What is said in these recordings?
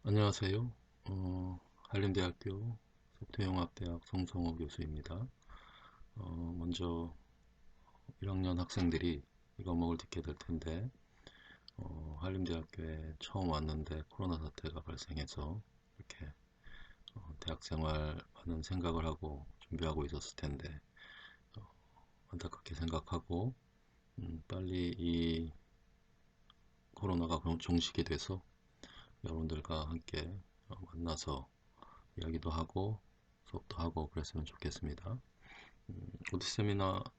안녕하세요. 한림대학교 소프트웨어융합대학 송성호 교수입니다. 먼저 1학년 학생들이 이 과목을 듣게 될 텐데, 한림대학교에 처음 왔는데 코로나 사태가 발생해서 이렇게 대학생활 많은 생각을 하고 준비하고 있었을 텐데, 어, 안타깝게 생각하고 빨리 이 코로나가 종식이 돼서 여러분들과 함께 만나서 이야기도 하고 수업도 하고 그랬으면 좋겠습니다.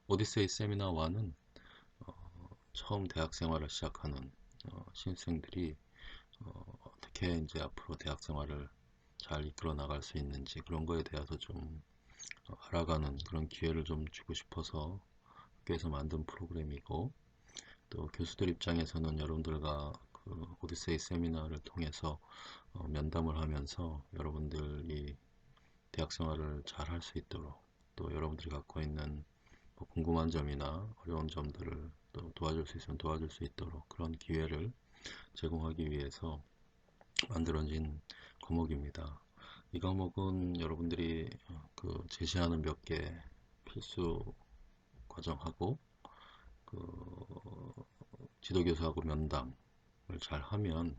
오디세이 세미나 1은 처음 대학 생활을 시작하는 신입생들이 어떻게 이제 앞으로 대학 생활을 잘 이끌어 나갈 수 있는지 그런 거에 대해서 좀 알아가는 그런 기회를 좀 주고 싶어서 학교에서 만든 프로그램이고, 또 교수들 입장에서는 여러분들과 그 오디세이 세미나를 통해서 면담을 하면서 여러분들이 대학 생활을 잘 할 수 있도록, 또 여러분들이 갖고 있는 뭐 궁금한 점이나 어려운 점들을 또 도와줄 수 있으면 도와줄 수 있도록 그런 기회를 제공하기 위해서 만들어진 과목입니다. 이 과목은 여러분들이 그 제시하는 몇 개 필수 과정하고 그 지도교수하고 면담을 잘 하면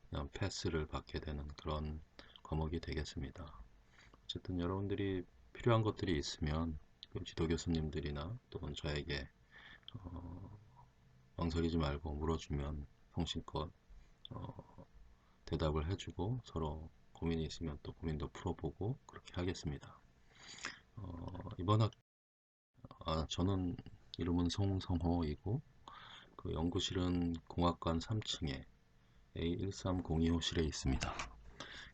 그냥 패스를 받게 되는 그런 과목이 되겠습니다. 어쨌든 여러분들이 필요한 것들이 있으면 그 지도 교수님들이나 또는 저에게 어, 망설이지 말고 물어주면 성심껏 대답을 해주고, 서로 고민이 있으면 또 고민도 풀어보고 그렇게 하겠습니다. 이번 저는 이름은 송성호이고, 그 연구실은 공학관 3층에 A13025실에 있습니다.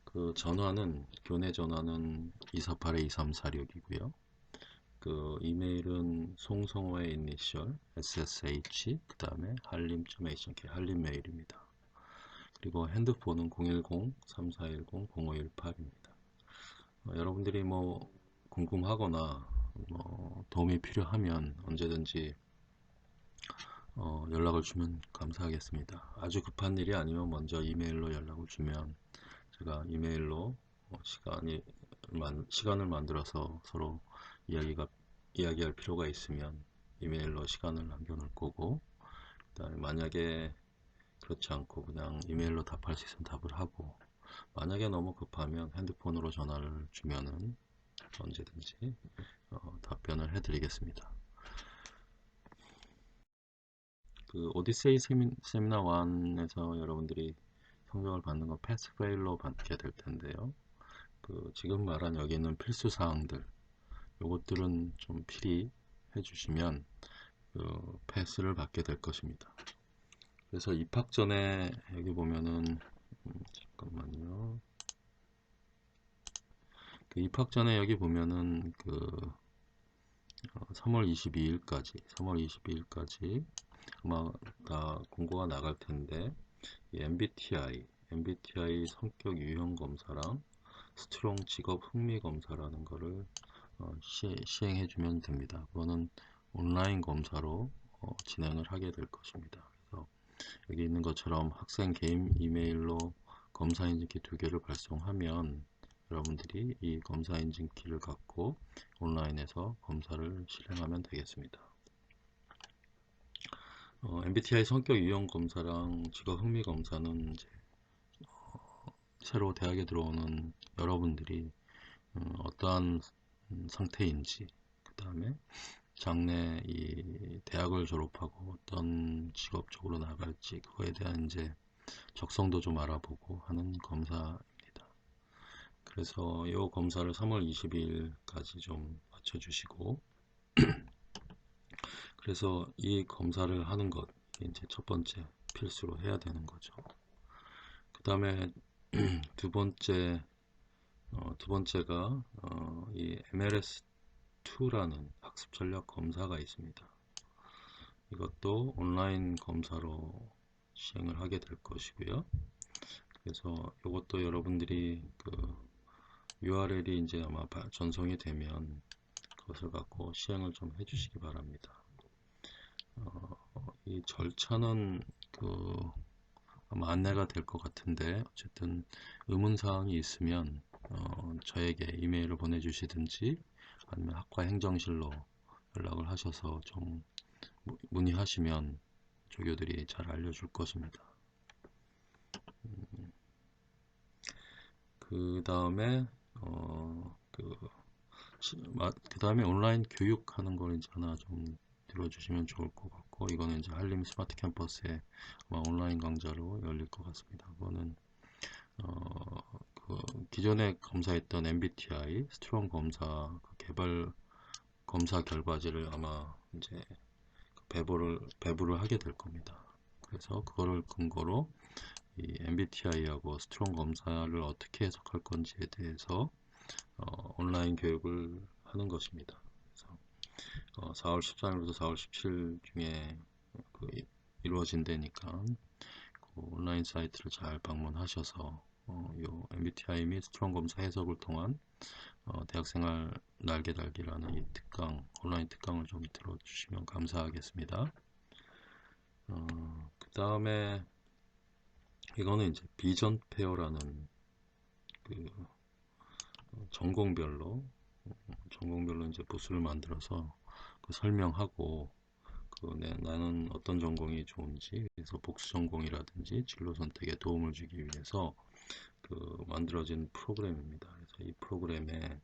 그 전화는 교내 전화는 248-2346이고요. 그 이메일은 송성호의 이니셜 SSH 그 다음에 한림.ac 한림 메일입니다. 그리고 핸드폰은 010-3410-0518입니다. 여러분들이 뭐 궁금하거나 뭐 도움이 필요하면 언제든지 연락을 주면 감사하겠습니다. 아주 급한 일이 아니면 먼저 이메일로 연락을 주면 제가 이메일로 시간을 만들어서 서로 이야기가 이야기할 필요가 있으면 이메일로 시간을 남겨놓을 거고, 그다음에 만약에 그렇지 않고 그냥 이메일로 답할 수 있으면 답을 하고, 만약에 너무 급하면 핸드폰으로 전화를 주면은 언제든지 답변을 해드리겠습니다. 그 오디세이 세미나 1에서 여러분들이 성적을 받는 건 패스 페일로 받게 될 텐데요. 그 지금 말한 여기 있는 필수 사항들, 요것들은 좀 필히 해주시면 그 패스를 받게 될 것입니다. 그래서 입학 전에 여기 보면은 잠깐만요. 그 입학 전에 여기 보면은 그 3월 22일까지 아마 다 공고가 나갈 텐데, 이 MBTI 성격 유형 검사랑 스트롱 직업 흥미 검사라는 거를 시행해 주면 됩니다. 그거는 온라인 검사로 진행을 하게 될 것입니다. 그래서 여기 있는 것처럼 학생 개인 이메일로 검사 인증키 2개를 발송하면 여러분들이 이 검사 인증키를 갖고 온라인에서 검사를 실행하면 되겠습니다. MBTI 성격 유형 검사랑 직업 흥미 검사는 이제 새로 대학에 들어오는 여러분들이 어떠한 상태인지, 그 다음에 장래 이 대학을 졸업하고 어떤 직업 쪽으로 나갈지 그거에 대한 이제 적성도 좀 알아보고 하는 검사입니다. 그래서 이 검사를 3월 22일까지 좀 맞춰주시고, 그래서 이 검사를 하는 것, 이게 이제 첫 번째 필수로 해야 되는 거죠. 그 다음에 두 번째가 이 MLS2라는 학습 전략 검사가 있습니다. 이것도 온라인 검사로 시행을 하게 될 것이고요. 그래서 이것도 여러분들이 그 URL이 이제 아마 전송이 되면 그것을 갖고 시행을 좀 해주시기 바랍니다. 이 절차는 그 아마 안내가 될 것 같은데, 어쨌든 의문사항이 있으면 저에게 이메일을 보내주시든지 아니면 학과 행정실로 연락을 하셔서 좀 문의하시면 조교들이 잘 알려줄 것입니다. 그 다음에 그 다음에 온라인 교육하는 걸 이제 하나 좀 들어주시면 좋을 것 같고, 이거는 이제 한림 스마트 캠퍼스에 아마 온라인 강좌로 열릴 것 같습니다. 그거는 그 기존에 검사했던 MBTI 스트롱 검사 그 개발 검사 결과지를 아마 이제 배부를 하게 될 겁니다. 그래서 그거를 근거로 이 MBTI하고 스트롱 검사를 어떻게 해석할 건지에 대해서 온라인 교육을 하는 것입니다. 그래서 4월 14일부터 4월 17일 중에 이루어진다니까 그 온라인 사이트를 잘 방문하셔서 요 MBTI 및 스트롱 검사 해석을 통한 대학생활 날개 달기라는 이 온라인 특강을 좀 들어주시면 감사하겠습니다. 그 다음에 이거는 이제 비전 페어라는 그 전공별로 이제 부스를 만들어서 그 설명하고 나는 어떤 전공이 좋은지, 그래서 복수 전공이라든지 진로 선택에 도움을 주기 위해서 만들어진 프로그램입니다. 그래서 이 프로그램에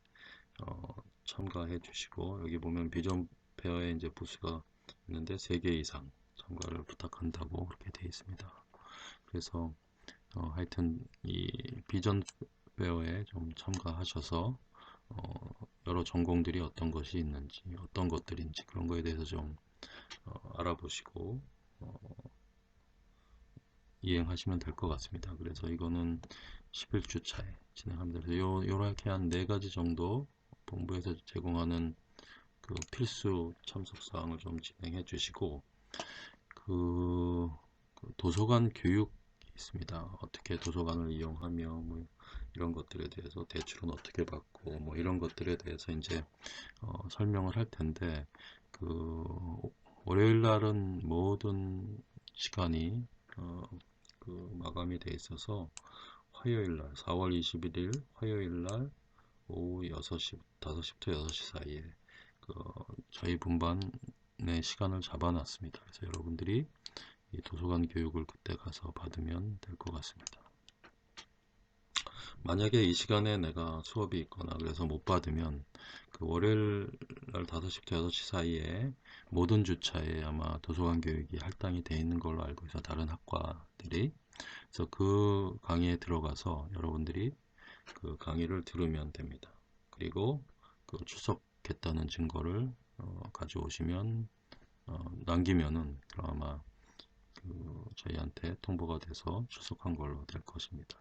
참가해 주시고, 여기 보면 비전 페어에 이제 부스가 있는데 3개 이상 참가를 부탁한다고 그렇게 되어 있습니다. 그래서 하여튼 이 비전 페어에 좀 참가하셔서 여러 전공들이 어떤 것이 있는지, 어떤 것들인지 그런 거에 대해서 좀 알아보시고 이행하시면 될 것 같습니다. 그래서 이거는 11주차에 진행합니다. 그래서 요렇게 한 4가지 정도 본부에서 제공하는 그 필수 참석 사항을 좀 진행해 주시고, 그 도서관 교육이 있습니다. 어떻게 도서관을 이용하며 뭐 이런 것들에 대해서 대출은 어떻게 받고 뭐 이런 것들에 대해서 이제 설명을 할 텐데, 월요일 날은 모든 시간이 마감이 돼 있어서 화요일 날 4월 21일 화요일 날 오후 5시부터 6시 사이에 저희 분반의 시간을 잡아놨습니다. 그래서 여러분들이 이 도서관 교육을 그때 가서 받으면 될 것 같습니다. 만약에 이 시간에 내가 수업이 있거나 그래서 못 받으면 월요일 날 5시부터 6시 사이에 모든 주차에 아마 도서관 교육이 할당이 되어 있는 걸로 알고 있어, 다른 학과들이. 그래서 그 강의에 들어가서 여러분들이 그 강의를 들으면 됩니다. 그리고 출석했다는 증거를 가져오시면 남기면은 아마 저희한테 통보가 돼서 출석한 걸로 될 것입니다.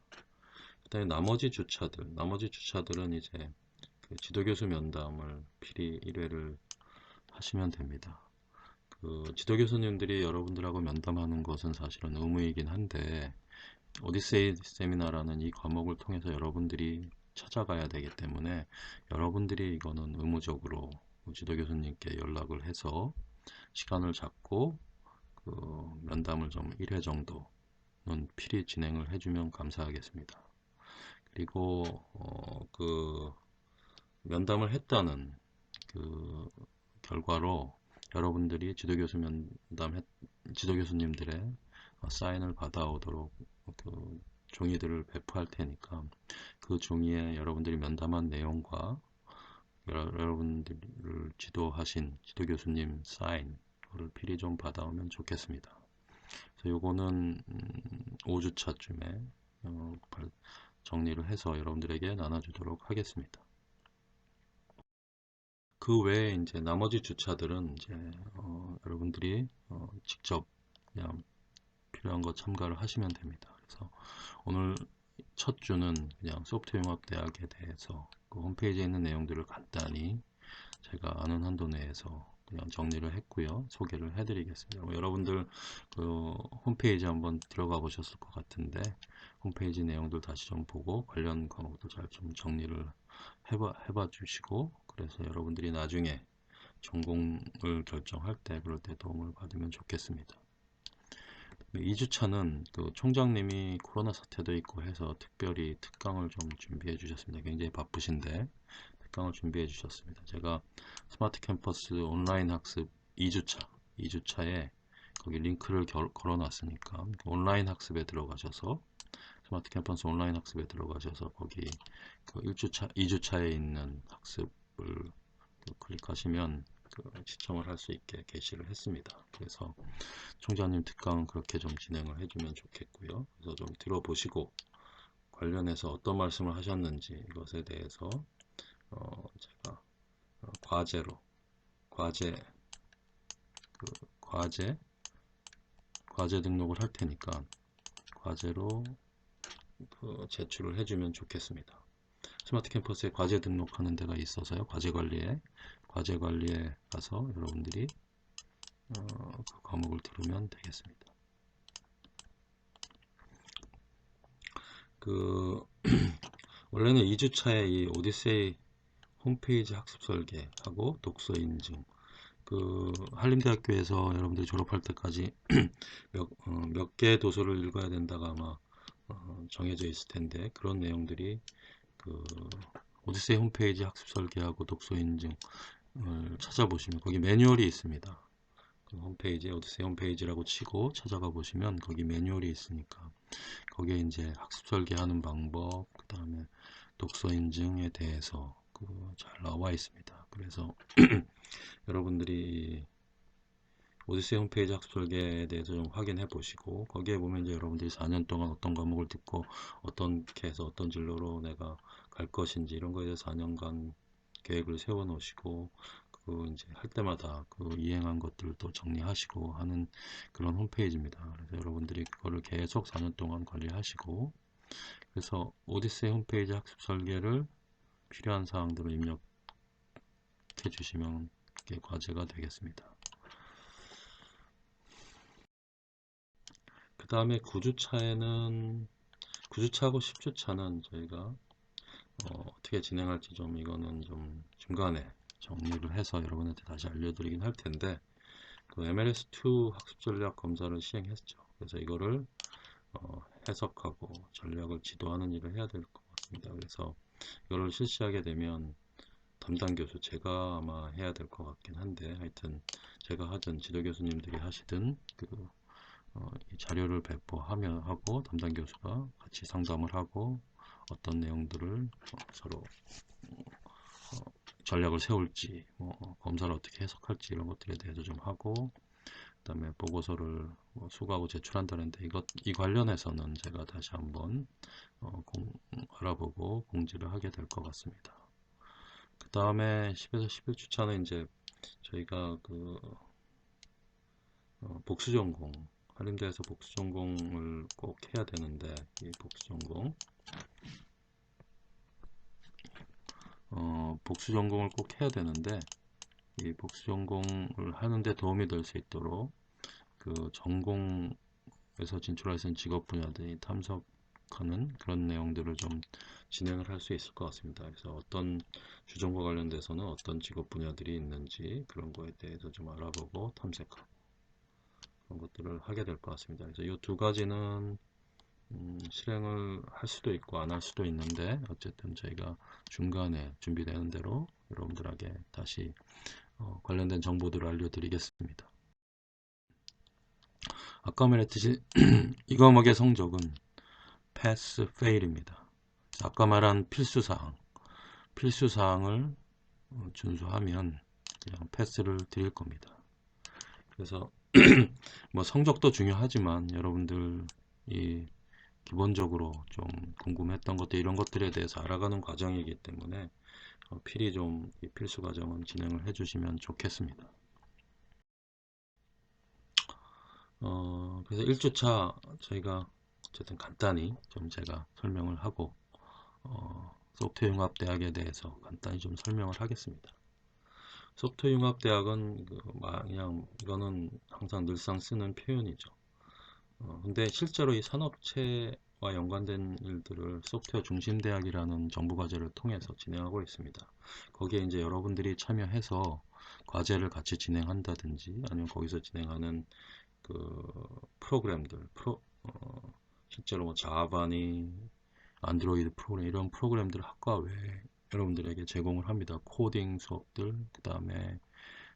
그다음에 나머지 주차들은 이제 지도교수 면담을 필히 1회를 하시면 됩니다. 지도교수님들이 여러분들하고 면담하는 것은 사실은 의무이긴 한데, 오디세이 세미나라는 이 과목을 통해서 여러분들이 찾아가야 되기 때문에 여러분들이 이거는 의무적으로 지도교수님께 연락을 해서 시간을 잡고 면담을 좀 1회 정도는 필히 진행을 해주면 감사하겠습니다. 그리고 면담을 했다는 결과로 여러분들이 지도교수님들의 사인을 받아오도록 종이들을 배포할 테니까 그 종이에 여러분들이 면담한 내용과 여러분들을 지도하신 지도교수님 사인을 필히 좀 받아오면 좋겠습니다. 그래서 요거는 5주차쯤에 정리를 해서 여러분들에게 나눠주도록 하겠습니다. 그 외에 이제 나머지 주차들은 이제 여러분들이 직접 그냥 필요한 거 참가를 하시면 됩니다. 그래서 오늘 첫 주는 그냥 소프트웨어융합대학에 대해서 그 홈페이지에 있는 내용들을 간단히 제가 아는 한도 내에서 그냥 정리를 했고요. 소개를 해드리겠습니다. 여러분들 홈페이지 한번 들어가 보셨을 것 같은데, 홈페이지 내용들 다시 좀 보고 관련 과목도 잘 좀 정리를 해봐 주시고, 그래서 여러분들이 나중에 전공을 결정할 때 그럴 때 도움을 받으면 좋겠습니다. 2주차는 그 총장님이 코로나 사태도 있고 해서 특별히 특강을 좀 준비해 주셨습니다. 굉장히 바쁘신데 특강을 준비해 주셨습니다. 제가 스마트 캠퍼스 온라인 학습 2주차에 거기 링크를 걸어 놨으니까 온라인 학습에 들어가셔서 스마트 캠퍼스 온라인 학습에 들어가셔서 거기 그 2주차에 있는 학습을 클릭하시면 시청을 할 수 있게 게시를 했습니다. 그래서 총장님 특강 그렇게 좀 진행을 해주면 좋겠고요. 그래서 좀 들어보시고 관련해서 어떤 말씀을 하셨는지 이것에 대해서 제가 과제로 과제 그 과제 등록을 할 테니까 과제로 제출을 해주면 좋겠습니다. 스마트 캠퍼스에 과제 등록하는 데가 있어서요. 과제 관리에 가서 여러분들이 그 과목을 들으면 되겠습니다. 원래는 2주차에 이 오디세이 홈페이지 학습 설계하고 독서 인증 한림대학교에서 여러분들이 졸업할 때까지 몇 개의 도서를 읽어야 된다가 아마 정해져 있을 텐데 그런 내용들이 오디세이 홈페이지 학습 설계하고 독서 인증을 찾아보시면 거기 매뉴얼이 있습니다. 홈페이지에 오디세이 홈페이지라고 치고 찾아가 보시면 거기 매뉴얼이 있으니까 거기에 이제 학습 설계하는 방법, 그 다음에 독서 인증에 대해서 잘 나와 있습니다. 그래서 여러분들이 오디세이 홈페이지 학습 설계에 대해서 좀 확인해 보시고 거기에 보면 이제 여러분들이 4년 동안 어떤 과목을 듣고 어떻게 해서 어떤 진로로 내가 갈 것인지 이런 거에 대해서 4년간 계획을 세워 놓으시고 이제 할 때마다 이행한 것들도 정리하시고 하는 그런 홈페이지입니다. 그래서 여러분들이 그거를 계속 4년 동안 관리하시고 그래서 오디세이 홈페이지 학습 설계를 필요한 사항들을 입력해 주시면 그게 과제가 되겠습니다. 그 다음에 9주차하고 10주차는 저희가 어떻게 진행할지 좀 이거는 좀 중간에 정리를 해서 여러분한테 다시 알려드리긴 할 텐데 MLS2 학습 전략 검사를 시행했죠. 그래서 이거를 해석하고 전략을 지도하는 일을 해야 될 것 같습니다. 그래서 이거를 실시하게 되면 담당 교수 제가 아마 해야 될 것 같긴 한데 하여튼 제가 하든 지도 교수님들이 하시든 이 자료를 배포하면 하고 담당 교수가 같이 상담을 하고 어떤 내용들을 서로 전략을 세울지 검사를 어떻게 해석할지 이런 것들에 대해서 좀 하고 그 다음에 보고서를 수거하고 제출한다는데 이 관련해서는 제가 다시 한번 알아보고 공지를 하게 될 것 같습니다. 그 다음에 10에서 11주차는 이제 저희가 복수전공 한림대에서 복수전공을 꼭 해야 되는데 이 복수전공을 꼭 해야 되는데 이 복수전공을 하는데 도움이 될 수 있도록 전공에서 진출할 수 있는 직업 분야들이 탐색하는 그런 내용들을 좀 진행을 할 수 있을 것 같습니다. 그래서 어떤 주전과 관련돼서는 어떤 직업 분야들이 있는지 그런 거에 대해서 좀 알아보고 탐색하고 그런 것들을 하게 될 것 같습니다. 그래서 이 두 가지는 실행을 할 수도 있고 안 할 수도 있는데 어쨌든 저희가 중간에 준비되는 대로 여러분들에게 다시 관련된 정보들을 알려드리겠습니다. 아까 말했듯이 이 과목의 성적은 패스, 페일입니다. 아까 말한 필수사항을 준수하면 그냥 패스를 드릴 겁니다. 그래서 뭐 성적도 중요하지만 여러분들이 기본적으로 좀 궁금했던 것들 이런 것들에 대해서 알아가는 과정이기 때문에 필히 좀 이 필수 과정은 진행을 해주시면 좋겠습니다. 그래서 1주차 저희가 어쨌든 간단히 좀 제가 설명을 하고 소프트웨어융합대학에 대해서 간단히 좀 설명을 하겠습니다. 소프트웨어융합대학은 그냥 이거는 항상 늘상 쓰는 표현이죠. 근데 실제로 이 산업체와 연관된 일들을 소프트웨어 중심대학이라는 정부과제를 통해서 진행하고 있습니다. 거기에 이제 여러분들이 참여해서 과제를 같이 진행한다든지 아니면 거기서 진행하는 프로그램들, 실제로 뭐 자바니, 안드로이드 프로그램 이런 프로그램들을 학과 외에 여러분들에게 제공을 합니다. 코딩 수업들, 그 다음에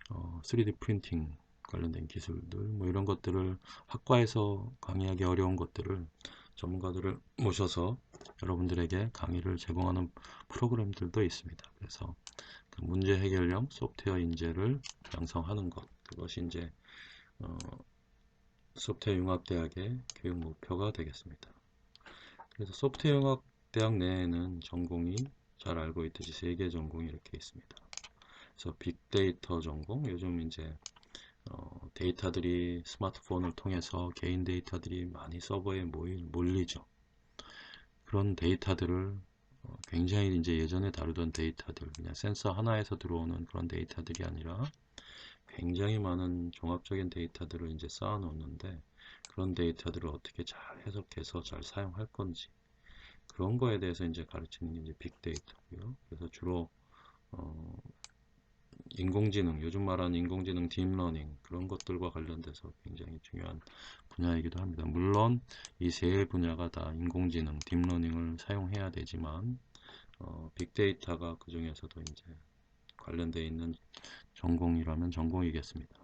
3D 프린팅 관련된 기술들, 뭐 이런 것들을 학과에서 강의하기 어려운 것들을 전문가들을 모셔서 여러분들에게 강의를 제공하는 프로그램들도 있습니다. 그래서 그 문제 해결형 소프트웨어 인재를 양성하는 것, 그것이 이제 소프트웨어 융합대학의 교육 목표가 되겠습니다. 그래서 소프트웨어 융합대학 내에는 전공이 잘 알고 있듯이 3개 전공이 이렇게 있습니다. 그래서 빅데이터 전공, 요즘 이제 데이터들이 스마트폰을 통해서 개인 데이터들이 많이 서버에 몰리죠. 그런 데이터들을 굉장히 이제 예전에 다루던 데이터들, 그냥 센서 하나에서 들어오는 그런 데이터들이 아니라 굉장히 많은 종합적인 데이터들을 이제 쌓아 놓는데, 그런 데이터들을 어떻게 잘 해석해서 잘 사용할 건지, 그런 거에 대해서 이제 가르치는 게 이제 빅데이터고요. 그래서 주로 인공지능, 요즘 말하는 인공지능, 딥러닝 그런 것들과 관련돼서 굉장히 중요한 분야이기도 합니다. 물론 이 세 분야가 다 인공지능, 딥러닝을 사용해야 되지만 빅데이터가 그 중에서도 이제 관련되어 있는 전공이라면 전공이겠습니다.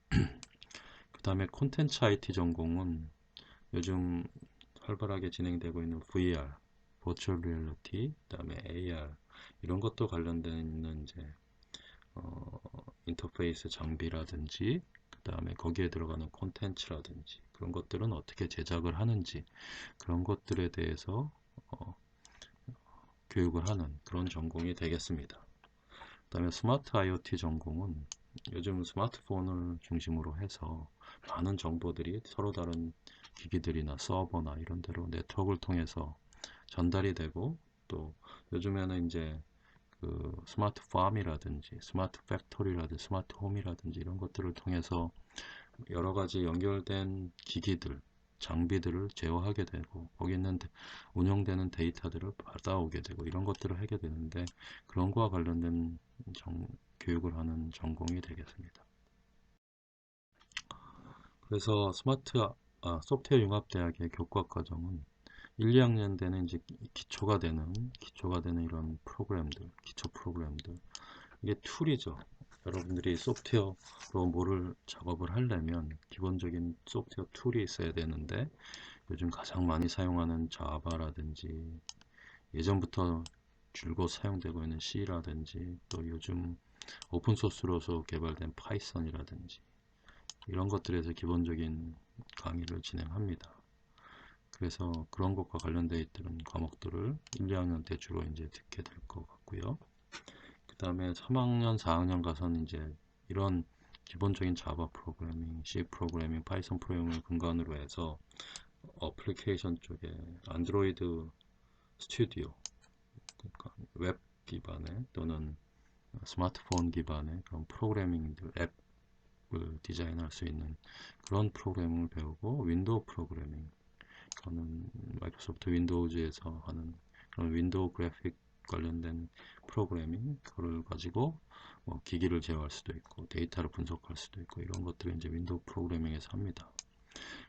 그 다음에 콘텐츠 IT 전공은 요즘 활발하게 진행되고 있는 VR, 버추얼 리얼리티, 그 다음에 AR 이런 것도 관련되어 있는 이제 인터페이스 장비라든지 그 다음에 거기에 들어가는 콘텐츠라든지 그런 것들은 어떻게 제작을 하는지 그런 것들에 대해서 교육을 하는 그런 전공이 되겠습니다. 그 다음에 스마트 IoT 전공은 요즘 스마트폰을 중심으로 해서 많은 정보들이 서로 다른 기기들이나 서버나 이런 데로 네트워크를 통해서 전달이 되고, 또 요즘에는 이제 그 스마트 팜이라든지 스마트 팩토리라든지 스마트 홈이라든지 이런 것들을 통해서 여러 가지 연결된 기기들, 장비들을 제어하게 되고 거기 있는 운영되는 데이터들을 받아오게 되고 이런 것들을 하게 되는데, 그런 거와 관련된 교육을 하는 전공이 되겠습니다. 그래서 소프트웨어 융합대학의 교과 과정은 1, 2학년 때는 이제 기초가 되는 이런 프로그램들, 기초 프로그램들, 이게 툴이죠. 여러분들이 소프트웨어로 뭐를 작업을 하려면 기본적인 소프트웨어 툴이 있어야 되는데, 요즘 가장 많이 사용하는 자바라든지 예전부터 줄곧 사용되고 있는 C라든지 또 요즘 오픈소스로서 개발된 파이썬이라든지 이런 것들에서 기본적인 강의를 진행합니다. 그래서 그런 것과 관련되어 있는 과목들을 1, 2학년 때 주로 이제 듣게 될 것 같고요. 그 다음에 3학년, 4학년 가서는 이제 이런 기본적인 자바 프로그래밍, C 프로그래밍, 파이썬 프로그래밍을 근간으로 해서 어플리케이션 쪽에 안드로이드 스튜디오, 그러니까 웹 기반의 또는 스마트폰 기반의 그런 프로그래밍들, 앱을 디자인할 수 있는 그런 프로그래밍을 배우고, 윈도우 프로그래밍, 저는 마이크로소프트 윈도우즈에서 하는 그런 윈도우 그래픽 관련된 프로그래밍, 그걸 가지고 뭐 기기를 제어할 수도 있고 데이터를 분석할 수도 있고 이런 것들을 이제 윈도우 프로그래밍에서 합니다.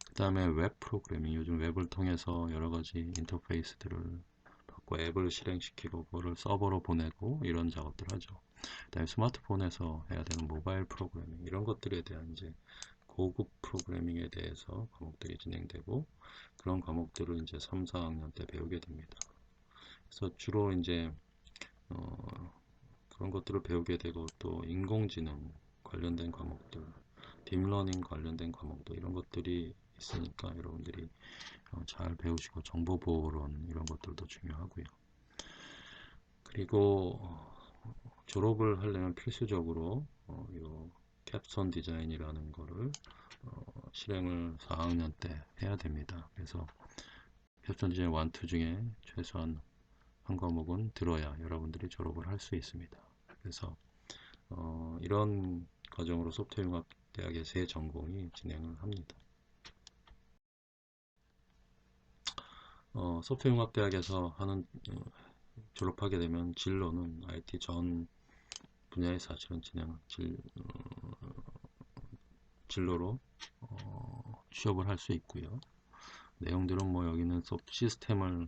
그 다음에 웹 프로그래밍, 요즘 웹을 통해서 여러 가지 인터페이스들을 받고 앱을 실행시키고 그거를 서버로 보내고 이런 작업들 하죠. 그 다음에 스마트폰에서 해야 되는 모바일 프로그래밍, 이런 것들에 대한 이제 고급 프로그래밍에 대해서 과목들이 진행되고, 그런 과목들을 이제 3, 4학년 때 배우게 됩니다. 그래서 주로 이제 그런 것들을 배우게 되고, 또 인공지능 관련된 과목들, 딥러닝 관련된 과목도 이런 것들이 있으니까 여러분들이 잘 배우시고, 정보보호론 이런 것들도 중요하고요. 그리고 졸업을 하려면 필수적으로 요 캡스톤 디자인이라는 거를 실행을 4학년 때 해야 됩니다. 그래서 캡스톤 디자인 1, 2 중에 최소한 한 과목은 들어야 여러분들이 졸업을 할 수 있습니다. 그래서 이런 과정으로 소프트웨어 융합 대학의 세 전공이 진행을 합니다. 소프트웨어 융합 대학에서 하는 졸업하게 되면 진로는 IT 전 분야의 사실은 진로로 취업을 할 수 있고요. 내용들은 뭐 여기는 소프트 시스템을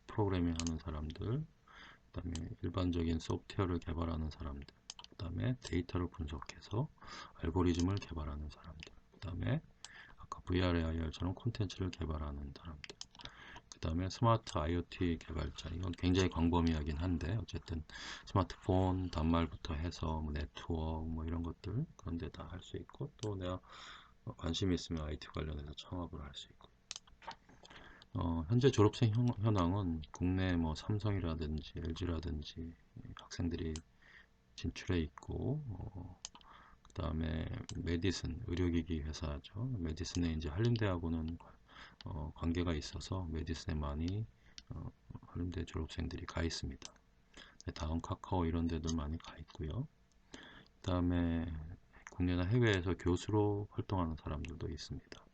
프로그래밍하는 사람들, 그 다음에 일반적인 소프트웨어를 개발하는 사람들, 그 다음에 데이터를 분석해서 알고리즘을 개발하는 사람들, 그 다음에 아까 VR, AR처럼 콘텐츠를 개발하는 사람들, 그 다음에 스마트 IoT 개발자. 이건 굉장히 광범위하긴 한데 어쨌든 스마트폰 단말부터 해서 뭐 네트워크 뭐 이런 것들 그런 데 다 할 수 있고, 또 내가 관심이 있으면 IT 관련해서 창업을 할 수 있고, 현재 졸업생 현황은 국내 뭐 삼성이라든지 LG라든지 학생들이 진출해 있고, 그 다음에 메디슨 의료기기 회사죠. 메디슨에 이제 한림대하고는 관계가 있어서 메디슨에 많이 한림대 졸업생들이 가 있습니다. 다음 카카오 이런 데도 많이 가 있고요. 그 다음에 국내나 해외에서 교수로 활동하는 사람들도 있습니다.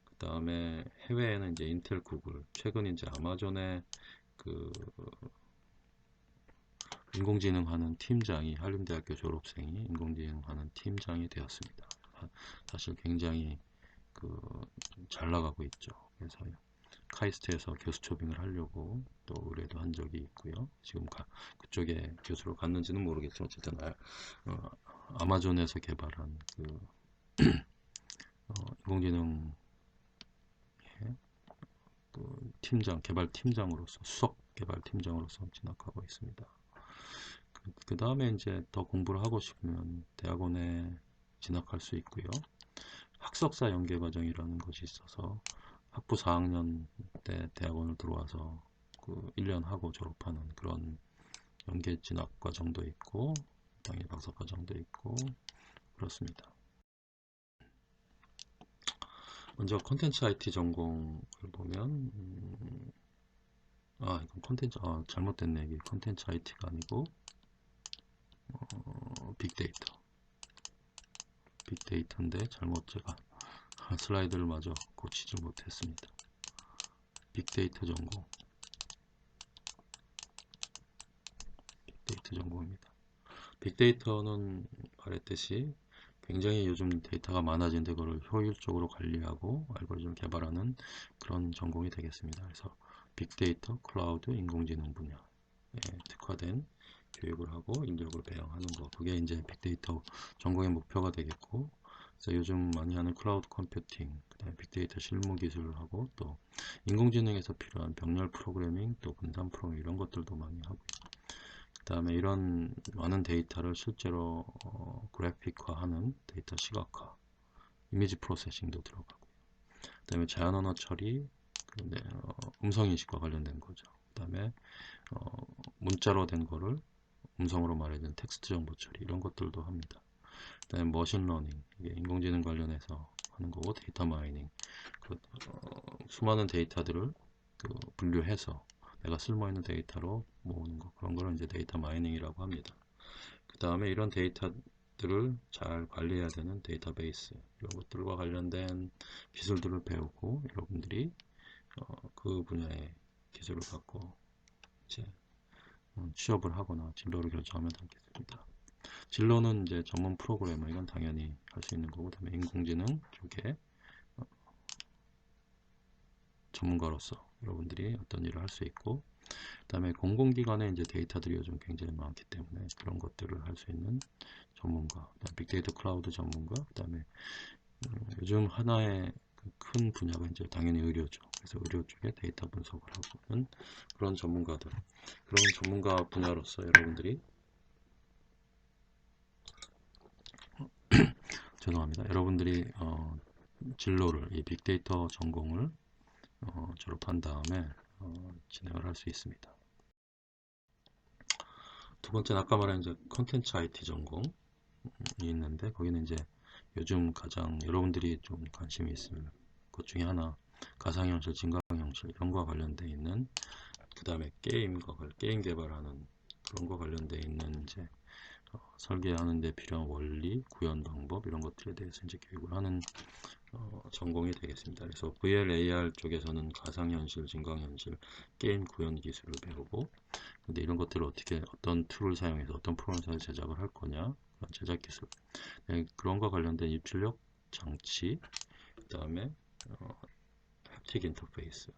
그 다음에 해외에는 이제 인텔, 구글, 최근 이제 아마존의 그 인공지능 하는 팀장이, 한림대학교 졸업생이 인공지능 하는 팀장이 되었습니다. 사실 굉장히 잘 나가고 있죠. 그래서 카이스트에서 교수 초빙을 하려고 또 의뢰도 한 적이 있고요. 지금 그쪽에 교수로 갔는지는 모르겠지만 어쨌든 아마존에서 개발한 인공지능 팀장, 개발팀장으로서, 수석 개발팀장으로서 진학하고 있습니다. 그 다음에 이제 더 공부를 하고 싶으면 대학원에 진학할 수 있고요. 학석사 연계과정이라는 것이 있어서 학부 4학년 때 대학원을 들어와서 1년 하고 졸업하는 그런 연계 진학 과정도 있고, 당일 박사 과정도 있고 그렇습니다. 먼저 콘텐츠 IT 전공을 보면 이건 콘텐츠 잘못됐네. 이게 콘텐츠 IT가 아니고 빅데이터인데 잘못 제가 슬라이드를 마저 고치지 못했습니다. 빅데이터 전공입니다. 빅데이터는 말했듯이 굉장히 요즘 데이터가 많아진데 그걸 효율적으로 관리하고 알고리즘 개발하는 그런 전공이 되겠습니다. 그래서 빅데이터, 클라우드, 인공지능 분야에 특화된 교육을 하고 인력을 배양하는 거, 그게 이제 빅데이터 전공의 목표가 되겠고, 그래서 요즘 많이 하는 클라우드 컴퓨팅, 그다음에 빅데이터 실무 기술을 하고, 또 인공지능에서 필요한 병렬 프로그래밍, 또 분산 프로그래밍 이런 것들도 많이 하고, 그 다음에 이런 많은 데이터를 실제로 그래픽화하는 데이터 시각화, 이미지 프로세싱도 들어가고, 그 다음에 자연 언어 처리, 음성 인식과 관련된 거죠. 그 다음에 문자로 된 거를 음성으로 말해준 텍스트 정보 처리 이런 것들도 합니다. 그 다음에 머신러닝, 이게 인공지능 관련해서 하는 거고, 데이터 마이닝, 수많은 데이터들을 분류해서 내가 쓸모있는 데이터로 모으는 거, 그런 거를 이제 데이터 마이닝이라고 합니다. 그 다음에 이런 데이터들을 잘 관리해야 되는 데이터베이스, 이런 것들과 관련된 기술들을 배우고, 여러분들이 그 분야의 기술을 갖고 이제 취업을 하거나 진로를 결정하면 되겠습니다. 진로는 이제 전문 프로그래머, 이건 당연히 할 수 있는 거고, 그다음에 인공지능 쪽에 전문가로서 여러분들이 어떤 일을 할 수 있고, 그다음에 공공기관에 이제 데이터들이 요즘 굉장히 많기 때문에 그런 것들을 할 수 있는 전문가, 빅데이터 클라우드 전문가, 그다음에 요즘 하나의 큰 분야가 이제 당연히 의료죠. 그래서 의료 쪽에 데이터 분석을 하고는 그런 전문가들, 그런 전문가 분야로서 여러분들이 죄송합니다. 여러분들이 진로를 이 빅데이터 전공을 졸업한 다음에 진행을 할 수 있습니다. 두 번째는 아까 말한 이제 컨텐츠 IT 전공이 있는데, 거기는 이제 요즘 가장 여러분들이 좀 관심이 있을 것 중에 하나, 가상현실, 증강현실 이런 거와 관련돼 있는, 그 다음에 게임 개발하는 그런 거 관련돼 있는 이제 설계하는 데 필요한 원리, 구현 방법 이런 것들에 대해서 이제 교육을 하는 전공이 되겠습니다. 그래서 VR, AR 쪽에서는 가상현실, 증강현실, 게임 구현 기술을 배우고, 근데 이런 것들을 어떻게 어떤 툴을 사용해서 어떤 프로그램을 제작을 할 거냐, 제작 기술, 그런 거 관련된 입출력 장치, 그 다음에 햅틱 인터페이스,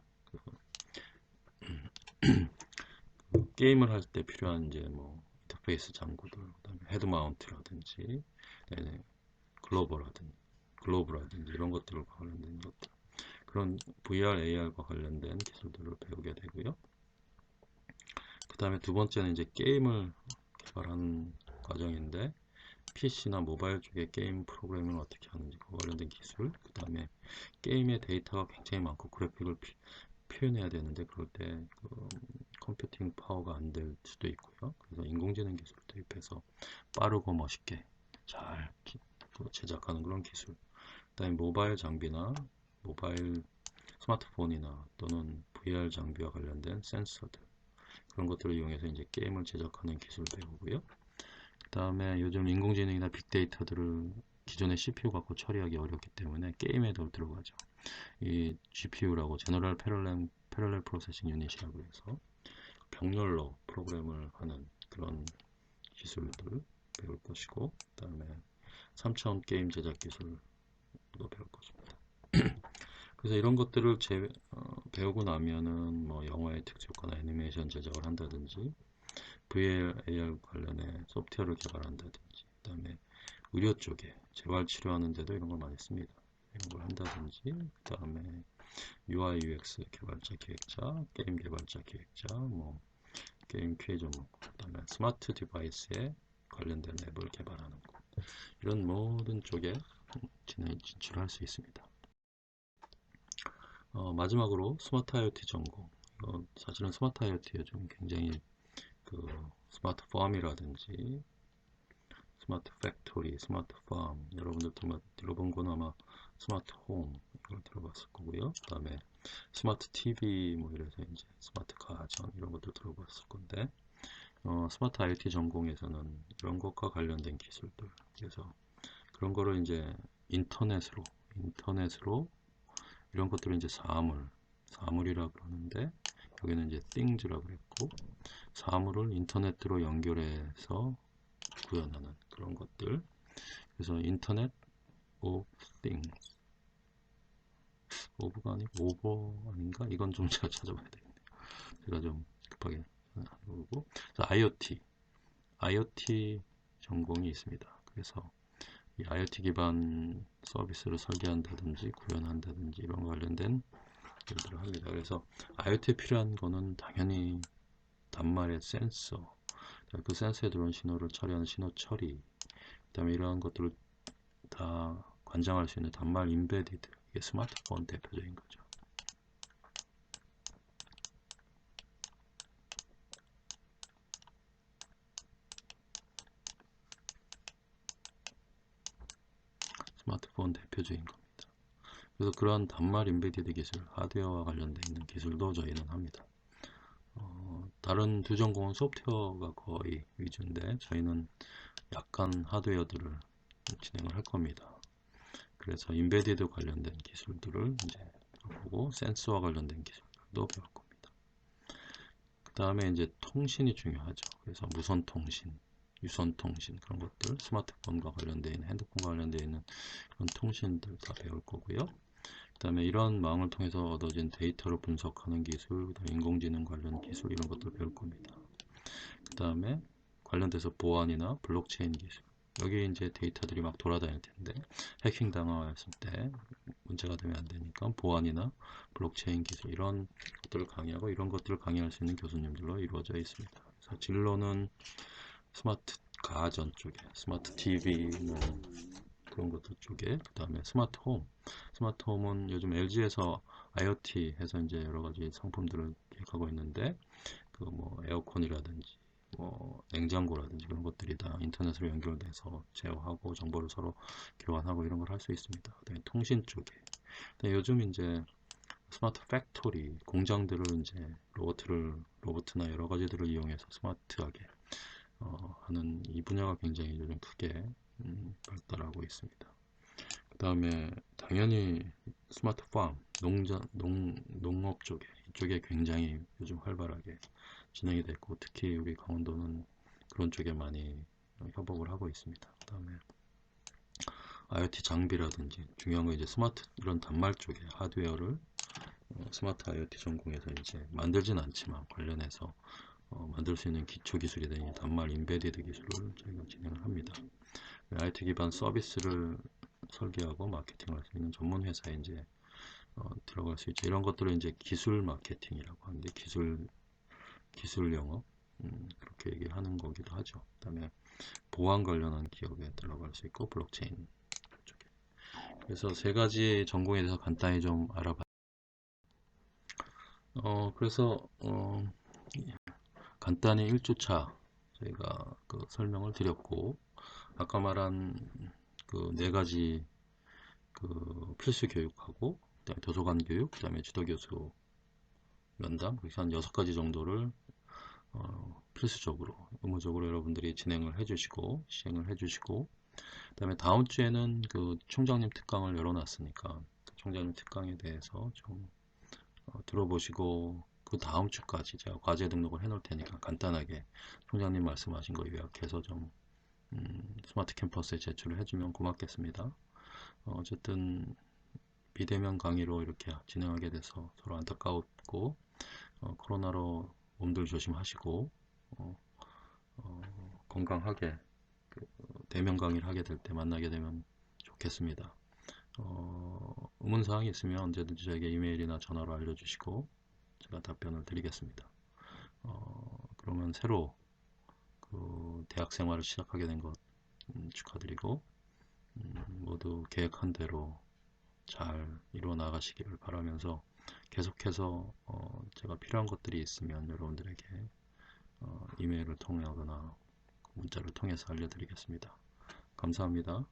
게임을 할 때 필요한 이제 뭐 인터페이스 장구들, 그다음에 헤드 마운트라든지, 네, 글로브라든지 이런 것들과 관련된 것들, 그런 VR, AR과 관련된 기술들을 배우게 되고요. 그 다음에 두 번째는 이제 게임을 개발하는 과정인데, PC나 모바일 쪽에 게임 프로그래밍을 어떻게 하는지 그 관련된 기술, 그 다음에 게임의 데이터가 굉장히 많고 그래픽을 표현해야 되는데 그럴 때 컴퓨팅 파워가 안 될 수도 있고요. 그래서 인공지능 기술을 도입해서 빠르고 멋있게 잘 제작하는 그런 기술. 그다음에 모바일 장비나 모바일 스마트폰이나 또는 VR 장비와 관련된 센서들, 그런 것들을 이용해서 이제 게임을 제작하는 기술 배우고요. 그 다음에 요즘 인공지능이나 빅데이터들을 기존의 CPU 갖고 처리하기 어렵기 때문에 게임에도 들어가죠. 이 GPU라고 제너럴 패럴렐 프로세싱 유닛이라고 해서 병렬로 프로그램을 하는 그런 기술들 배울 것이고, 그 다음에 3차원 게임 제작 기술도 배울 것입니다. 그래서 이런 것들을 배우고 나면은 뭐 영화의 특수효과나 애니메이션 제작을 한다든지, VR, AR 관련해 소프트웨어를 개발한다든지, 그 다음에 의료 쪽에 재활 치료하는 데도 이런 걸 많이 씁니다. 이런 걸 한다든지, 그 다음에 UI, UX 개발자 기획자, 게임 개발자 기획자, 뭐 게임 QA 전문, 그 다음에 스마트 디바이스에 관련된 앱을 개발하는 것, 이런 모든 쪽에 진출할 수 있습니다. 마지막으로 스마트 IoT 전공. 사실은 스마트 IoT 요즘 굉장히 그 스마트 팜이라든지 스마트 팩토리, 스마트 팜, 여러분들 들어본 건 아마 스마트 홈 이걸 들어봤을 거고요. 그 다음에 스마트 TV 뭐 이래서 이제 스마트 가전 이런 것도 들어봤을 건데, 스마트 IoT 전공에서는 이런 것과 관련된 기술들, 그래서 그런 거를 이제 인터넷으로 이런 것들을 이제 사물이라 그러는데, 여기는 이제 things라고 그랬고, 사물을 인터넷으로 연결해서 구현하는 그런 것들. 그래서 인터넷 of things, 오브가 아니고 오버 아닌가? 이건 좀 제가 찾아봐야 되겠네요. 제가 좀 급하게 보고. IoT 전공이 있습니다. 그래서 이 IoT 기반 서비스를 설계한다든지 구현한다든지 이런 관련된 일들을 합니다. 그래서 IoT에 필요한 거는 당연히 단말의 센서, 그 센서에 들어온 신호를 처리하는 신호 처리, 그 다음에 이러한 것들을 다 관장할 수 있는 단말 인베디드, 이게 스마트폰 대표적인 거죠. 스마트폰 대표적인 겁니다. 그래서 그러한 단말 인베디드 기술, 하드웨어와 관련되어 있는 기술도 저희는 합니다. 다른 두 전공은 소프트웨어가 거의 위주인데 저희는 약간 하드웨어들을 진행을 할 겁니다. 그래서 인베디드 관련된 기술들을 이제 보고 센서와 관련된 기술들도 배울 겁니다. 그 다음에 이제 통신이 중요하죠. 그래서 무선 통신, 유선 통신 그런 것들, 스마트폰과 관련되어 있는, 핸드폰과 관련되어 있는 그런 통신들 다 배울 거고요. 그 다음에 이런 망을 통해서 얻어진 데이터를 분석하는 기술, 그다음에 인공지능 관련 기술 이런 것들 배울 겁니다. 그 다음에 관련돼서 보안이나 블록체인 기술, 여기 이제 데이터들이 막 돌아다닐 텐데 해킹 당했을 때 문제가 되면 안 되니까 보안이나 블록체인 기술 이런 것들을 강의하고, 이런 것들을 강의할 수 있는 교수님들로 이루어져 있습니다. 그래서 진로는 스마트 가전 쪽에, 스마트 TV 뭐 그런 것들 쪽에, 그 다음에 스마트 홈. 스마트 홈은 요즘 LG에서 IoT 해서 이제 여러 가지 상품들을 기획하고 있는데, 그 뭐 에어컨이라든지 뭐 냉장고라든지 그런 것들이 다 인터넷으로 연결돼서 제어하고 정보를 서로 교환하고 이런 걸 할 수 있습니다. 그다음에 통신 쪽에, 요즘 이제 스마트 팩토리 공장들을 이제 로봇이나 여러 가지들을 이용해서 스마트하게 하는 이 분야가 굉장히 요즘 크게 발달하고 있습니다. 그 다음에 당연히 스마트 팜, 농업 쪽에, 이쪽에 굉장히 요즘 활발하게 진행이 됐고, 특히 여기 강원도는 그런 쪽에 많이 협업을 하고 있습니다. 그 다음에 IoT 장비라든지 중요한 건 이제 스마트 이런 단말 쪽에 하드웨어를 스마트 IoT 전공에서 이제 만들진 않지만 관련해서 만들 수 있는 기초 기술이 되는 단말 인베디드 기술을 저희가 진행을 합니다. IoT 기반 서비스를 설계하고 마케팅을 할 수 있는 전문 회사에 이제 들어갈 수 있죠. 이런 것들을 이제 기술 마케팅이라고 하는데 기술 영업 그렇게 얘기하는 거기도 하죠. 그다음에 보안 관련한 기업에 들어갈 수 있고 블록체인 쪽에. 그래서 세 가지 전공에 대해서 간단히 좀 알아봐. 그래서 간단히 1주차 저희가 그 설명을 드렸고 아까 말한 그 네 가지 그 필수 교육하고 그다음에 도서관 교육, 그다음에 지도교수 면담 그래서 한 6가지 정도를 필수적으로 의무적으로 여러분들이 진행을 해주시고 시행을 해주시고 그다음에 다음 주에는 그 총장님 특강을 열어놨으니까 그 총장님 특강에 대해서 좀 들어보시고 그 다음 주까지 제가 과제 등록을 해놓을 테니까 간단하게 총장님 말씀하신 거 요약해서 좀 스마트 캠퍼스에 제출을 해주면 고맙겠습니다. 어쨌든 비대면 강의로 이렇게 진행하게 돼서 서로 안타까웠고 코로나로 몸들 조심하시고 건강하게 그 대면 강의를 하게 될 때 만나게 되면 좋겠습니다. 의문사항이 있으면 언제든지 저에게 이메일이나 전화로 알려주시고 제가 답변을 드리겠습니다. 그러면 새로 그 대학 생활을 시작하게 된 것 축하드리고 모두 계획한 대로 잘 이루어 나가시기를 바라면서 계속해서 제가 필요한 것들이 있으면 여러분들에게 이메일을 통하거나 문자를 통해서 알려드리겠습니다. 감사합니다.